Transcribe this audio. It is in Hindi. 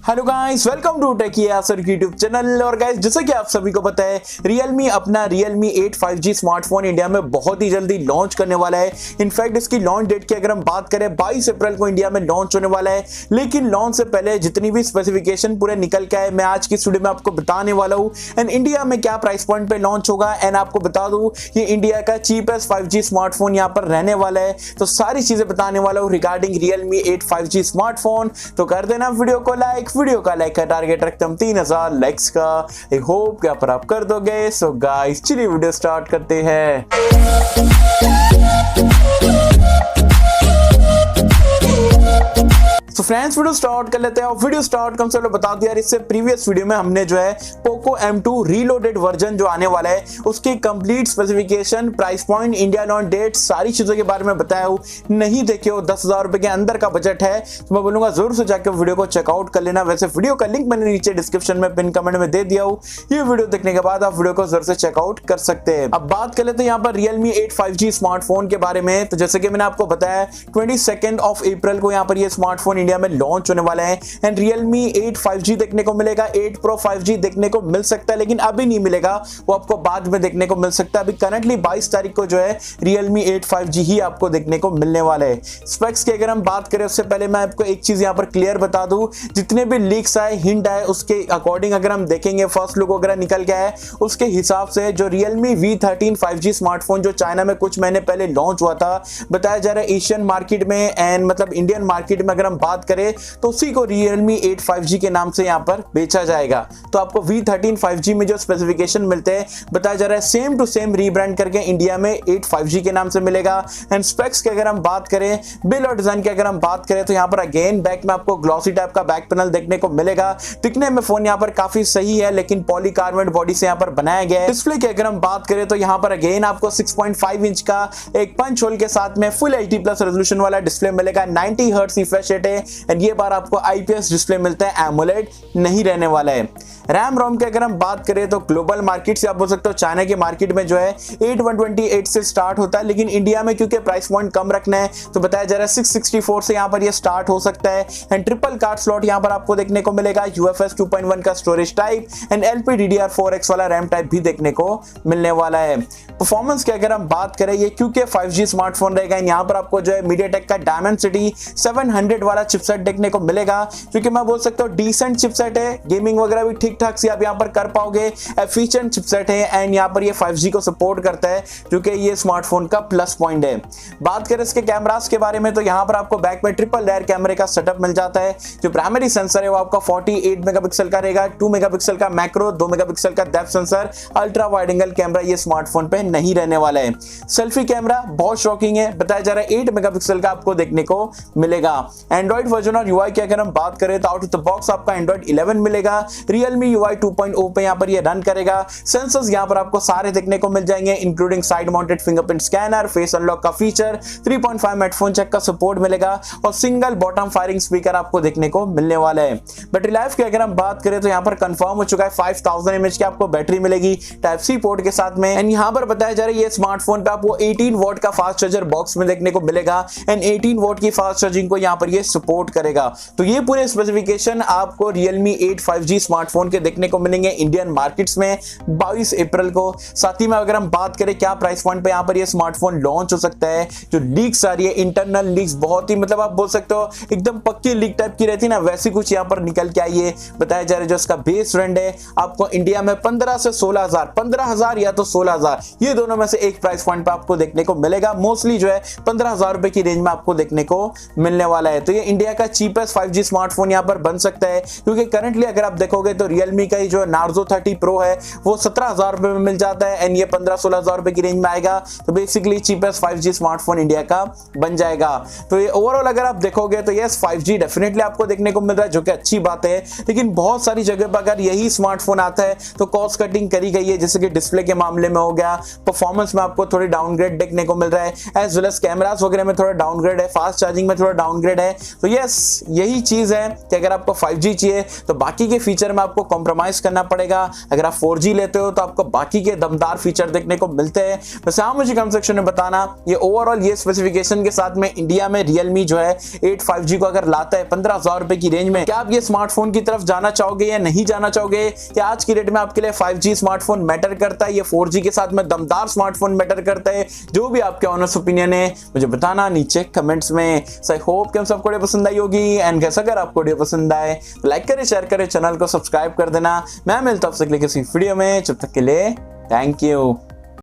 Hello guys, welcome to techy Yasir YouTube channel. और गाइस, जैसा कि आप सभी को पता है, Realme अपना Realme 8 5G स्मार्टफोन इंडिया में बहुत ही जल्दी लॉन्च करने वाला है। इनफैक्ट इसकी लॉन्च डेट की अगर हम बात करें 22 अप्रैल को इंडिया में लॉन्च होने वाला है। लेकिन लॉन्च से पहले जितनी भी स्पेसिफिकेशन पूरे निकल के आए, मैं आज की वीडियो में आपको बताने वाला हूँ। एंड इंडिया में क्या प्राइस पॉइंट पे लॉन्च होगा, एंड आपको बता दूं ये इंडिया का चीपेस्ट 5G स्मार्टफोन यहाँ पर रहने वाला है। तो सारी चीजें बताने वाला हूँ रिगार्डिंग Realme 8 5G स्मार्टफोन। तो कर देना वीडियो को लाइक। वीडियो का लाइक का टारगेट रखते हम 3000 लाइक्स का। आई होप क्या पर आप कर दोगे। सो गाइस, चलिए वीडियो स्टार्ट करते हैं। तो फ्रेंड्स, वीडियो स्टार्ट कर लेते हैं। और वीडियो स्टार्ट कम से पहले बता दिया यार, इससे प्रीवियस वीडियो में हमने जो है पोको M2 रीलोडेड वर्जन जो आने वाला है उसकी complete specification, price point, India launch date, सारी चीजों के बारे में बताया हूँ। नहीं देखे हो, 10,000 रुपए के अंदर का बजट है, तो मैं बोलूंगा जरूर से जाकर वीडियो को चेकआउट कर लेना। वैसे वीडियो का लिंक मैंने नीचे डिस्क्रिप्शन में पिन कमेंट में दे दिया हूँ। ये वीडियो देखने के बाद आप वीडियो को जरूर से चेकआउट कर सकते हैं। अब बात कर लेते हैं यहाँ पर Realme 8 5G स्मार्टफोन के बारे में। तो जैसे कि मैंने आपको बताया 22 अप्रैल को यहाँ पर ये स्मार्टफोन इंडिया में लॉन्च होने वाला है। एंड Realme 8 5G देखने को मिलेगा। 8 Pro 5G देखने को मिल सकता है, लेकिन अभी नहीं मिलेगा, वो आपको बाद में देखने को मिल सकता है। अभी करंटली 22 तारीख को जो है Realme 8 5G ही आपको देखने को मिलने वाला है। स्पेक्स की अगर हम बात करें उससे पहले मैं आपको एक चीज यहाँ पर क्लियर बता दूं, जितने भी लीक्स आए, हिंट आए, उसके अकॉर्डिंग अगर हम देखेंगे, फर्स्ट लुक वगैरह निकल गया है, उसके हिसाब से जो Realme V13 5G स्मार्टफोन जो चाइना में कुछ महीने पहले लॉन्च हुआ था, बताया जा रहा है एशियन मार्केट में एंड मतलब इंडियन मार्केट में अगर हम बात करें तो उसी को Realme 8 5G के नाम से यहाँ पर बेचा जाएगा। तो आपको V13 5G में जो स्पेसिफिकेशन मिलते हैं, बताया जा रहा है सेम टू सेम रीब्रांड करके इंडिया में 8 5G के नाम से मिलेगा। एंड स्पेक्स की अगर हम बात करें, बिल और डिजाइन की अगर हम बात करें, तो यहाँ पर अगेन बैक में आपको ग्लॉसी टाइप का बैक पैनल देखने को मिलेगा। दिखने में फोन यहाँ पर काफी सही है, लेकिन पॉलीकार्बोनेट बॉडी से यहाँ पर बनाया गया है। डिस्प्ले की अगर हम बात करें तो यहाँ पर अगेन आपको 6.5 इंच का एक पंच होल के साथ में फुल HD+ रेजोल्यूशन वाला डिस्प्ले मिलेगा। 90 हर्ट्ज रिफ्रेश रेट है, एंड ये बार आपको IPS डिस्प्ले मिलता है, एमोलेड नहीं रहने वाला है। रैम रोम की अगर हम बात करें तो ग्लोबल मार्केट से आप बोल सकते हो चाइना के मार्केट में जो है 8128 से स्टार्ट होता है, लेकिन इंडिया में क्योंकि प्राइस पॉइंट कम रखना है तो बताया जा रहा है 664 से यहाँ पर ये स्टार्ट हो सकता है। एंड ट्रिपल कार्ड स्लॉट यहाँ पर आपको देखने को मिलेगा। UFS 2.1 का स्टोरेज टाइप एंड LPDDR4X वाला रैम टाइप भी देखने को मिलने वाला है। परफॉर्मेंस की अगर हम बात करें, ये क्योंकि 5G स्मार्टफोन रहेगा, यहाँ पर आपको जो है MediaTek का Dimensity 700 वाला चिपसेट देखने को मिलेगा, क्योंकि मैं बोल सकता हूँ डिसेंट चिपसेट है, गेमिंग वगैरह भी ठीक ठाक से आप यहाँ पर कर पाओगे। एफिशिएंट चिपसेट है एंड यहाँ पर ये 5G को सपोर्ट करता है, क्योंकि ये स्मार्टफोन का प्लस पॉइंट है। बात करें इसके कैमरास के बारे में, तो यहाँ पर आपको बैक में ट्रिपल लेयर कैमरे का सेटअप मिल जाता है। जो प्राइमरी सेंसर है वो आपका 48 मेगापिक्सल का रहेगा। 2 मेगापिक्सल का मैक्रो, 2 मेगापिक्सल का depth sensor. Ultra wide angle camera ये स्मार्टफोन पे नहीं रहने वाला है। सेल्फी कैमरा बहुत शॉकिंग है, बताया जा रहा है 8 मेगापिक्सल का आपको देखने को मिलेगा। एंड्रॉइड वर्जन और UI की अगर हम बात करें तो आउट ऑफ द बॉक्स आपका एंड्रॉइड 11 मिलेगा। Realme UI 2.0 पे यहाँ पर ये रन करेगा। सेंसर्स यहाँ पर आपको सारे देखने को मिल जाएंगे, including side mounted fingerprint scanner, face unlock का फीचर, 3.5 हेडफोन जैक का सपोर्ट मिलेगा और सिंगल बॉटम फायरिंग स्पीकर आपको देखने को मिलने वाला है। बैटरी लाइफ की अगर हम बात करें तो यहाँ पर कंफर्म हो चुका है 5000 mAh की आपको बैटरी मिलेगी Type-C पोर्ट के साथ में। एंड यहाँ पर बताया जा रहा है ये स्मार्टफोन पे आपको 18 वॉट का फास्ट चार्जर बॉक्स में देखने को मिलेगा एंड 18 वॉट की फास्ट चार्जिंग को यहाँ पर ये सपोर्ट करेगा। तो ये पूरे स्पेसिफिकेशन आपको Realme 8 5G स्मार्टफोन के देखने को मिलेंगे इंडियन मार्केट्स में 22 अप्रैल को। साथ ही में अगर हम बात करें क्या प्राइस पॉइंट पे यहाँ पर ये स्मार्टफोन लॉन्च हो सकता है, जो लीक्स आ रही है, इंटरनल लीक्स बहुत ही मतलब आप बोल सकते हो एकदम पक्की लीक टाइप की रहती है ना, वैसी कुछ यहाँ पर निकल के आई है। बताया जा रहा है जो इसका बेस रेंज है आपको इंडिया में 15 से 16,000, 15,000 या तो 16,000, ये दोनों में से एक प्राइस पॉइंट पे आपको देखने को मिलेगा। मोस्टली जो है 15,000 रुपए की रेंज में आपको देखने को मिलने वाला है। तो ये इंडिया का चीपेस्ट 5G स्मार्टफोन यहाँ पर बन सकता है, क्योंकि करंटली अगर आप देखोगे तो Realme का ही जो Narzo 30 Pro है वो 17,000 रुपए में मिल जाता है एंड ये 15-16,000 रुपए की रेंज में आएगा। तो basically cheapest 5G smartphone India का बन जाएगा। तो ये ओवरऑल अगर आप देखोगे तो यस 5G डेफिनेटली आपको देखने को मिल रहा है, जो कि अच्छी बात है। लेकिन बहुत सारी जगह पर अगर यही स्मार्टफोन आता है तो कॉस्ट कटिंग करी गई है, जैसे कि डिस्प्ले के मामले में हो गया, परफॉर्मेंस में आपको थोड़ी डाउनग्रेड देखने को मिल रहा है, एज वेल एज कैमरास वगैरह में थोड़ा डाउनग्रेड है, फास्ट चार्जिंग में थोड़ा डाउनग्रेड है। तो यस, यही चीज है कि अगर आपको 5G चाहिए तो बाकी के फीचर में आपको कॉम्प्रोमाइज करना पड़ेगा। अगर आप 4G लेते हो तो आपको बाकी के दमदार फीचर देखने को मिलते हैं। वैसे आप मुझे कमेंट सेक्शन में बताना ये ओवरऑल ये स्पेसिफिकेशन के साथ में इंडिया में Realme जो है 8 5G को अगर लाता है 15,000 रुपए की रेंज में, क्या आप ये स्मार्टफोन की तरफ जाना चाहोगे या नहीं जाना चाहोगे? क्या आज की डेट में आपके लिए 5G स्मार्टफोन मैटर करता है, ये 4G के साथ में दमदार स्मार्टफोन मैटर करता है? जो भी आपके ऑनेस्ट ओपिनियन है मुझे बताना नीचे कमेंट्स में। सो आई होप कि हम सबको वीडियो पसंद आई होगी एंड कैसा, अगर आपको वीडियो पसंद आए तो लाइक करें, शेयर करें, चैनल को सब्सक्राइब कर देना। मैं मिलता हूं आपसे किसी वीडियो में, जब तक के लिए थैंक यू।